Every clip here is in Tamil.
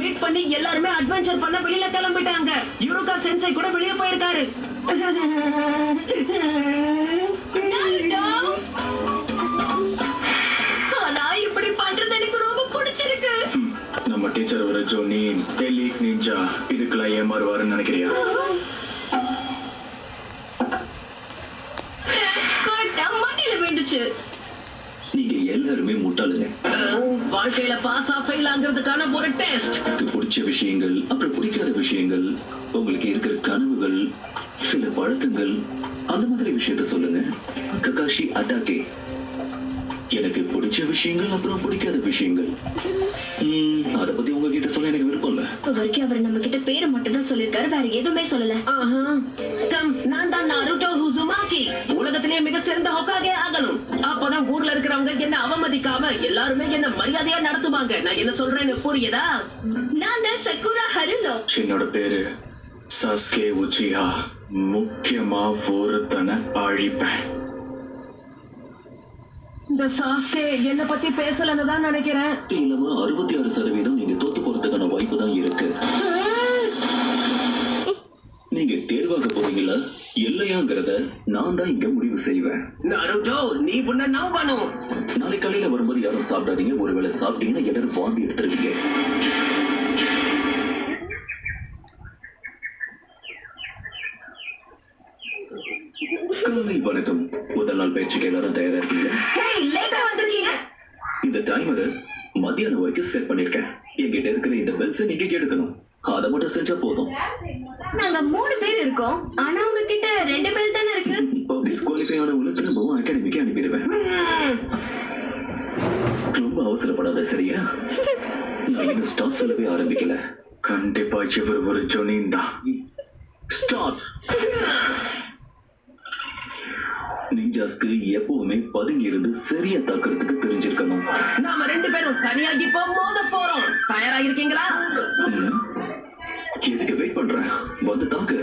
மீட் பண்ணி எல்லாருமே அட்வென்ச்சர் பண்ண வெளியில கிளம்பிட்டாங்க. யுருகா சென்சை கூட வெளியே போயிருக்காரு. இப்படி பண்றது எனக்கு ரொம்ப பிடிச்சிருக்கு. நம்ம டீச்சர் ஒரு ஜோனி எலிட் நிஞ்சா இதுக்கெல்லாம் ஏமாறுவாருன்னு நினைக்கிறியா? மண்ணில வேண்டுச்சு. நீங்க எல்லாருமே முட்டாளுங்க. வாழ்க்கையில பாஸ் ஃபெயில் ஆகிறதுக்கான ஒரு டெஸ்ட். பிடிச்ச விஷயங்கள், அப்புறம் பிடிக்காத விஷயங்கள், உங்களுக்கு இருக்கிற கனவுகள், சில பழக்கங்கள், அந்த மாதிரி விஷயத்த சொல்லுங்க. ககாஷி அட்டாகே. எனக்கு பிடிச்ச விஷயங்கள், அப்புறம் பிடிக்காத விஷயங்கள். அத பத்தி உங்ககிட்ட சொல்ல எனக்கு விருப்பம் இல்ல. வரைக்கும் அவர் நம்ம கிட்ட பேரை மட்டும் தான் சொல்லிருக்காரு, வேற எதுவுமே சொல்லல. நான் தான் நாருட்டோ உசுமாகி. உலகத்திலேயே மிக சிறந்த ஹோகாகே ஆகணும். அப்பதான் ஊர்ல இருக்கிறவங்க என்ன அவமதிக்காம எல்லாருமே என்ன மரியாதையா நடத்துவாங்க. நான் என்ன சொல்றேன்னு புரியுதா? நான் தான் சக்குரா ஹருனோ. என்னோட பேரு சாஸ்கே உச்சிஹா. முக்கியமா ஒருத்தனை அழிப்பேன். இந்த சாஸ்கே என்ன பத்தி பேசலன்னு தான் நினைக்கிறேன். இல்லமா 66% நீங்க தோத்து போறதுக்கான வாய்ப்பு தான் இருக்கு. நீங்க தேர்வாக போறீங்களா இல்லையாங்கிறத நான் தான் இங்க முடிவு செய்வேன். நாருட்டோ, நீ உன்னை நம்பணும். நாளைக்கு காலையில வரும்போது யாரும் சாப்பிடாதீங்க. ஒருவேளை சாப்பிட்டீங்கன்னா எல்லாரும் வாந்தி எடுத்துருவீங்க. காலை வணக்கம். முதல் நாள் பயிற்சிக்கு எல்லாரும் தயாரா இருக்கீங்க? இந்த டைமரை மத்தியானம் வரைக்கும் செட் பண்ணிருக்கேன். என்கிட்ட இருக்கிற இந்த பெல்ஸை நீங்க எடுக்கணும். அதை மட்டும் செஞ்சா போதும். நாங்க 3 பேர் இருக்கோம், ஆனா உங்ககிட்ட 2 பெல் தானே இருக்கு. டிஸ்குவாலிஃபை ஆன உள்ள திரும்பவும் அகாடமிக்கு அனுப்பிடுவேன். ரொம்ப அவசரப்படாத, சரியா? நான் இன்னும் ஸ்டார்ட் சொல்லவே ஆரம்பிக்கல. கண்டிப்பா இவர் ஒரு ஜொனின் தான். ஸ்டார்ட். நிஞ்சாஸ்க்கு எப்பவுமே பதுங்கி இருந்து சரியா தாக்குறதுக்கு தெரிஞ்சிருக்கணும். நாம 2 பேரும் தனியாகி இப்போ மோத போறோம். தயாரா இருக்கீங்களா? எதுக்கு வெயிட் பண்றேன்? வந்து தாக்கு.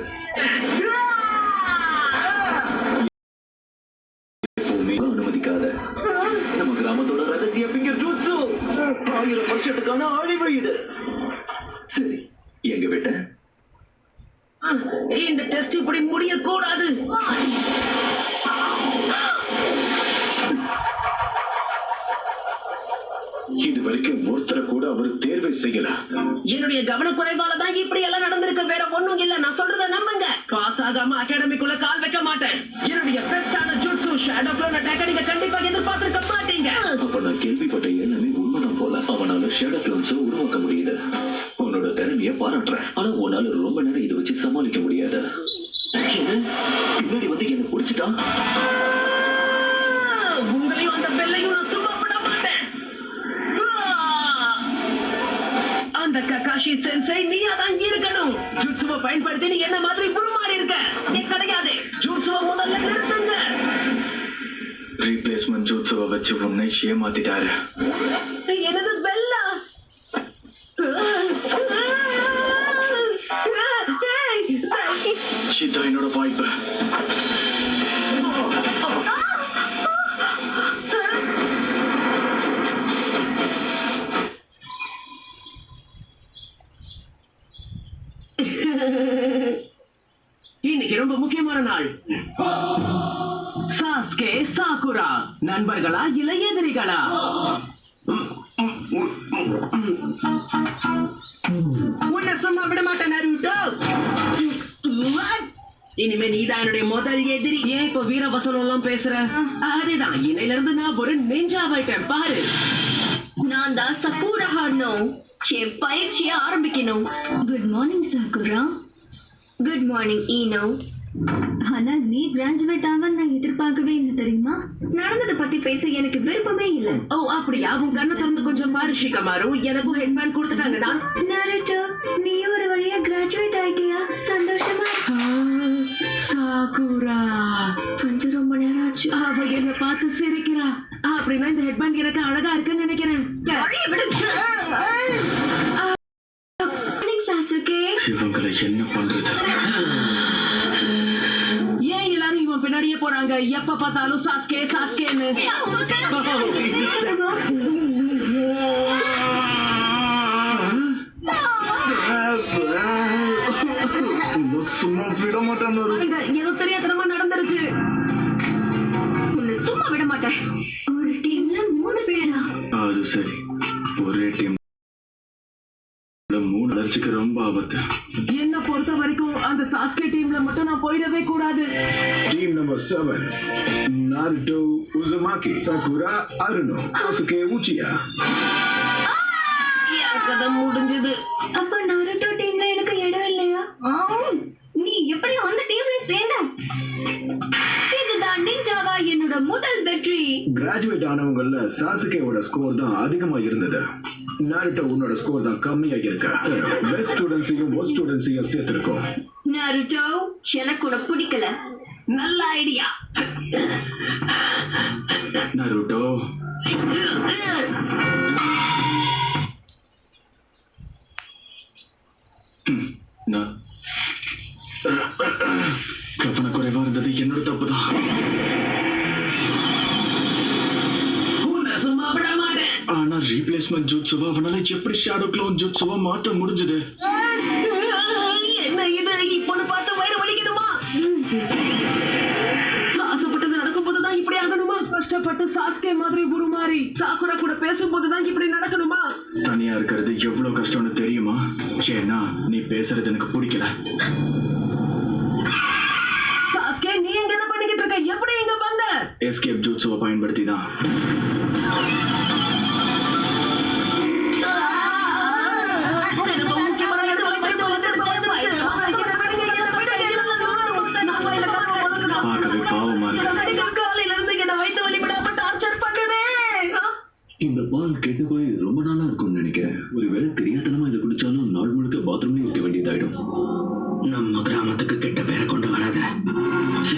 எப்பவுமே அனுமதிக்காத. நம்ம கிராமத்தோட ரகசிய ஃபிங்கர் ஜூட்சு. 1000 வருஷத்துக்கான அழிவு இது. சரி, எங்க விட்ட? இந்த டெஸ்ட் இப்படி முடியக்கூடாது. இது வரைக்கும் ஒருத்தரை கூட அவர் தேர்வை செய்யல. என்னுடைய கவனக்குறைவால தான் இப்படி எல்லாம் நடந்திருக்கு. வேற ஒண்ணும் இல்ல. நான் சொல்றத நம்புங்க. பாஸ் ஆகாம அகாடமிக்குள்ள கால் வைக்க மாட்டேன். என்னுடைய பெஸ்டான ஜுட்சு ஷேடோ க்ளோன் அட்டாக் நீங்க கண்டிப்பா எதிர்பார்த்திருக்க மாட்டீங்க. அப்ப நான் கேள்விப்பட்ட எல்லாமே உண்மைதான் போல. அவனால ஷேடோ க்ளோன்ஸை உருவாக்க முடியுது. உன்னோட திறமைய பாராட்டுறேன். ஆனா உன்னால ரொம்ப நேரம் இதை வச்சு சமாளிக்க முடியாது. பின்னாடி வந்து என்ன பிடிச்சிட்டான். உங்களையும் அந்த பெல்லையும் நான் சும்மா விட மாட்டேன். அந்த ககாஷி சென்சை நீ அதான் இருக்கணும். ஜுட்சுவை பயன்படுத்தி நீ என்ன மாதிரி புருமாறி இருக்க. நீ கிடையாது. ஜுட்சுவை முதல்ல நிறுத்துங்க. ரீப்ளேஸ்மெண்ட் ஜூட்சுவை வச்சு உன்னை ஏமாத்திட்டாரு. எனது பெல்லா. இதான் என்னோட வாய்ப்பு. இன்னைக்கு ரொம்ப முக்கியமான நாள். சாஸ்கே சாகுரா நண்பர்களா இல்ல எதிரிகளா? உன்னை சும்மா விட மாட்டேன் நாருட்டோ. இனிமே நீதான் என்னுடைய முதல் எதிரி. ஏன் இப்ப வீரவசனம் எல்லாம் பேசுற? அதேதான், இன்னையில இருந்து நான் ஒரு நெஞ்சாவாயிட்டேன் பாரு. நான் தான் சக்குரா ஹருனோ. என் பயிற்சியை ஆரம்பிக்கணும். Good morning Sakura. Good morning Eno. ஆனா நீ கிராஜுவேட் ஆவ நான் எதிர்பார்க்கவே இல்லை தெரியுமா. நடந்ததை பத்தி பேச எனக்கு விருப்பமே இல்ல. ஓ அப்படியா? உன் கண்ணை திறந்து கொஞ்சம் பாரு ஷிகமாரு. எனக்கும் ஹெட்பேண்ட் கொடுத்துட்டாங்க. நான் நாருட்டோ, நீ ஒரு வழியா கிராஜுவேட் ஆயிட்டியா? சந்தோஷமா? சாகுரா வந்து ரொம்ப நேரம் ஆச்சு. அவ என்ன பார்த்து சிரிக்கிறா. அப்படின்னா இந்த ஹெட்பேண்ட் எனக்கு அழகா இருக்குன்னு நினைக்கிறேன். இவங்களை என்ன பண்றது? ஏன் எல்லாரும் இவன் பின்னாடியே போறாங்க? எப்ப பார்த்தாலும் சாஸ்கே சாஸ்கேன்னு. சும்மா விட மாட்டான் பாருங்க, ஏதோ தெரியாதனமா நடந்துருச்சு. உன்னை சும்மா விட மாட்டேன். ஒரு டீம்ல 3 பேரா? அது சரி, ஒரே டீம் 3 வளர்ச்சிக்கு ரொம்ப ஆபத்து. என்ன பொறுத்த வரைக்கும் அந்த சாஸ்கே டீம்ல மட்டும் நான் போயிடவே கூடாது. Team number 7, Naruto Uzumaki, Sakura Haruno, Kosuke Uchiha. என் கதை முடிஞ்சது. அப்ப நாருட்டோ டீம்ல எனக்கு இடம் இல்லையா? நீ எப்படி அந்த டீம்ல சேர்ந்த? இதுதான் நிஞ்சாவா என்னோட முதல் வெற்றி. கிராஜுவேட் ஆனவங்கல்ல சாசுகேவோட ஸ்கோர் தான் அதிகமா இருந்தது. நாருட்டோ உன்னோட ஸ்கோர் தான் கம்மியா இருக்க. Best ஸ்டூடெண்ட்ஸையும் worst ஸ்டூடெண்ட்ஸையும் சேர்த்திருக்கோம். நாருட்டோ எனக்கு உனக்கு பிடிக்கல. நல்ல ஐடியா. நாருட்டோ நான் கவனக்குறைவா இருந்தது என்னோட தப்புதான். உன்னை சும்மா விட மாட்டேன். ஆனா ரீப்ளேஸ்மெண்ட் ஜூட்சுவா அவனால எப்படி ஷேடோ க்ளோன் ஜூட்சுவா மாத்த முடிஞ்சது? என்ன இது? இப்பொண்ணு பார்த்து வயிறு வலிக்கணுமா? ஆசைப்பட்டது நடக்கும் போதுதான் இப்படி ஆகணுமா? கஷ்டப்பட்டு சாஸ்கே மாதிரி உருமாறி சாக்குரா கூட பேசும்போதுதான் இப்படி நடக்கணுமா? தனியா இருக்கிறது எவ்வளவு கஷ்டம்னு தெரியுமா? ஏன்னா நீ பேசுறது எனக்கு பிடிக்கல. சாஸ்கே, நீ எங்க என்ன பண்ணிக்கிட்டு இருக்க? எப்படி இங்க வந்த? எஸ்கேப் ஜூட்சுவை பயன்படுத்தி தான். பார்க்கவே பாவமா இருக்கு. காலையில இருந்து என்ன வைத்து வழிபடாம டார்ச்சர் பண்ணுதே. இந்த பால் கெட்டு போய் ரொம்ப நாளா இருக்கும்னு நினைக்கிறேன். ஒருவேளை தெரியாதனமா இதை குடிச்சாலும் நாள் முழுக்க பாத்ரூம்லயே இருக்க வேண்டியதாயிடும். நம்ம கிராமத்துக்கு கெட்ட பேரை கொண்டு வராத.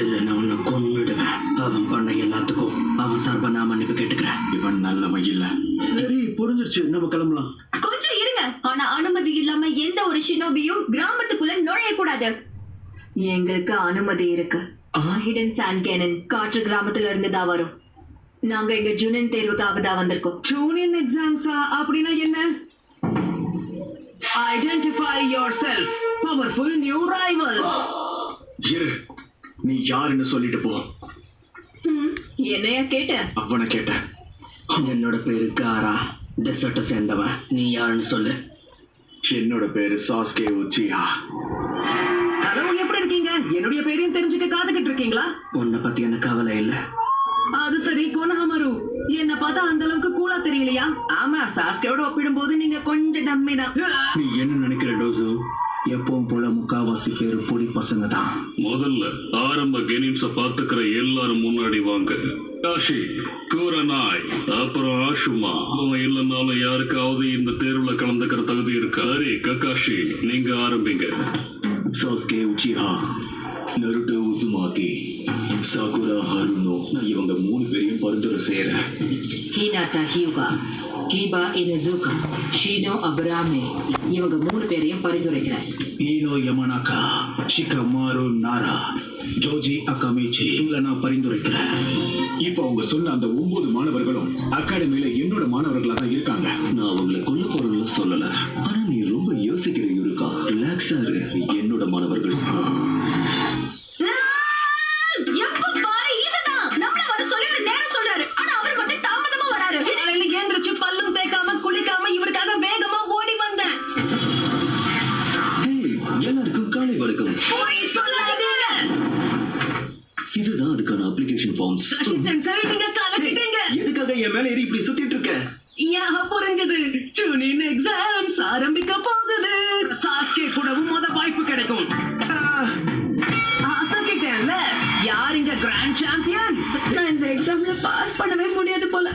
இல்லைன்னா உன்னை கொன்னுடுவேன். அவன் பண்ண எல்லாத்துக்கும் அவன் சார்பா நான் மன்னிப்பு கேட்டுக்கிறேன். இவன் நல்லவன் இல்ல. சரி, புரிஞ்சிருச்சு, நம்ம கிளம்பலாம். கொஞ்சம் இருங்க. ஆனா அனுமதி இல்லாம எந்த ஒரு ஷினோபியும் கிராமத்துக்குள்ள நுழைய கூடாது. எங்களுக்கு அனுமதி இருக்கு. ஹிடன் சாண்ட் கேனன் காற்று கிராமத்துல இருந்து தான் வரும். நாங்க இங்க ஜூனியன் தேர்வுக்காக தான் வந்திருக்கோம். ஜூனியர் எக்ஸாம்ஸா? அப்படின்னா என்ன? Identify yourself. Powerful new rivals. இரு, நீ யாருன்னு சொல்லிட்டு போ. என்னையா கேட்ட? அவனை கேட்டேன். என்னோட பேரு காரா, டெசர்ட்டை சேர்ந்தவன். நீ யாருன்னு சொல்லு. என்னோட பேரு சாஸ்கே உச்சிஹா. ஹலோ, எப்படி இருக்கீங்க? என்னுடைய பேரையும் தெரிஞ்சுக்க காத்துக்கிட்டு இருக்கீங்களா? உன்னை பத்தி எனக்கு கவலை இல்லை. அது சரி, கொனஹமரு, என்ன பார்த்தா அந்த அளவுக்கு கூலா தெரியலையா? ஆமா, சாஸ்கேவோட ஒப்பிடும்போது நீங்க கொஞ்சம் டம்மி தான். நீ என்ன நினைக்கிற டோசு? எப்பவும் போல முக்காவாசி பேரு பொடி பசங்க தான். முதல்ல ஆரம்ப கெனிம்ஸ பாத்துக்கிற எல்லாரும் முன்னாடி வாங்க. காஷி, கூரனாய், அப்புறம் ஆஷுமா. அவன் இல்லைன்னாலும் யாருக்காவது இந்த தேர்வுல கலந்துக்கிற தகுதி இருக்கா? சரி ககாஷி, நீங்க ஆரம்பிங்க. சாஸ்கே உச்சிஹா, நருட்டோ உசுமாக்கி, சாகுரா ஹருனோ, நான் இவங்க 3 பேரையும் பரிந்துரை செய்யறேன். ஹினாட்டா ஹியூகா, கீபா இனசுகா, ஷீனோ அபராமே, இவங்க 3 பேரையும் பரிந்துரைக்கிறேன். ஈனோ யமனாகா, ஷிகமாரு நாரா, ஜோஜி அகாமிச்சி, இவங்களை நான் பரிந்துரைக்கிறேன். இப்ப அவங்க சொன்ன அந்த 9 மாணவர்களும் அகாடமியில என்னோட மாணவர்களா தான் இருக்காங்க. நான் அவங்களை கொல்ல போறதுல சொல்லல. ஆனா நீ ரொம்ப யோசிக்கிற இருக்கா. ரிலாக்ஸா இரு. என்னோட மாணவர்கள். எப்ப பாரு இதுதான். நம்மள வர சொல்லி ஒரு நேரம் சொல்றாரு. ஆனா அவர் மட்டும் தாமதமா வராரு. காலையில ஏந்திரிச்சு பல்லும் தேய்க்காம குளிக்காம இவருக்காக வேகமா ஓடி வந்தேன். ஹேய், எல்லாருக்கும் காலை வணக்கம். போய் சொல்லாதீங்க. இதுதான் அதுக்கான அப்ளிகேஷன் ஃபார்ம்ஸ். சரி, நீங்க கலக்கிட்டீங்க. எதுக்காக என் மேல ஏறி இப்படி சுத்திட்டு இருக்க? புரிஞ்சது. ஜூனியர் எக்ஸாம்ஸ் ஆரம்பிக்க போகுது. சாஸ்கே கூடவும் வாய்ப்பு கிடைக்கும். ஆசைக்கிட்டேன்ல, யார் இங்க கிராண்ட் சாம்பியன்? நான் இந்த எக்ஸாம்ல பாஸ் பண்ணவே முடியாது போல.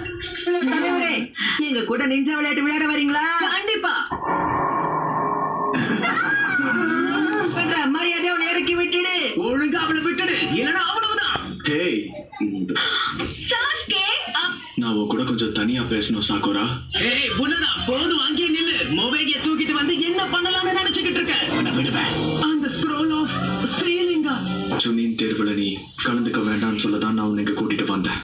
தலைவரே, எங்க கூட நிஞ்சா விளையாட்டு விளையாட வரீங்களா? கண்டிப்பா. மரியாதை அவனை இறக்கி விட்டுடு. ஒழுங்கா அவளை விட்டுடு, இல்லைன்னா அவ்வளவுதான். ஹேய், சாஸ்கே, நான் உன் கூட கொஞ்சம் தனியா பேசணும் சாகுரா. ஏய் புனதா, போதும், அங்கே நில்லு. மொபைலை தூக்கிட்டு வந்து என்ன பண்ணலாம்னு நினைச்சுக்கிட்டு இருக்க? நான் விடுவேன். அந்த ஸ்க்ரோல் ஆஃப் ஸ்ரீலிங்கா. ஜூனியன் தேர்வுல நீ கலந்துக்க வேண்டாம்னு சொல்லதான் நான் உன்னை இங்க கூட்டிட்டு வந்தேன்.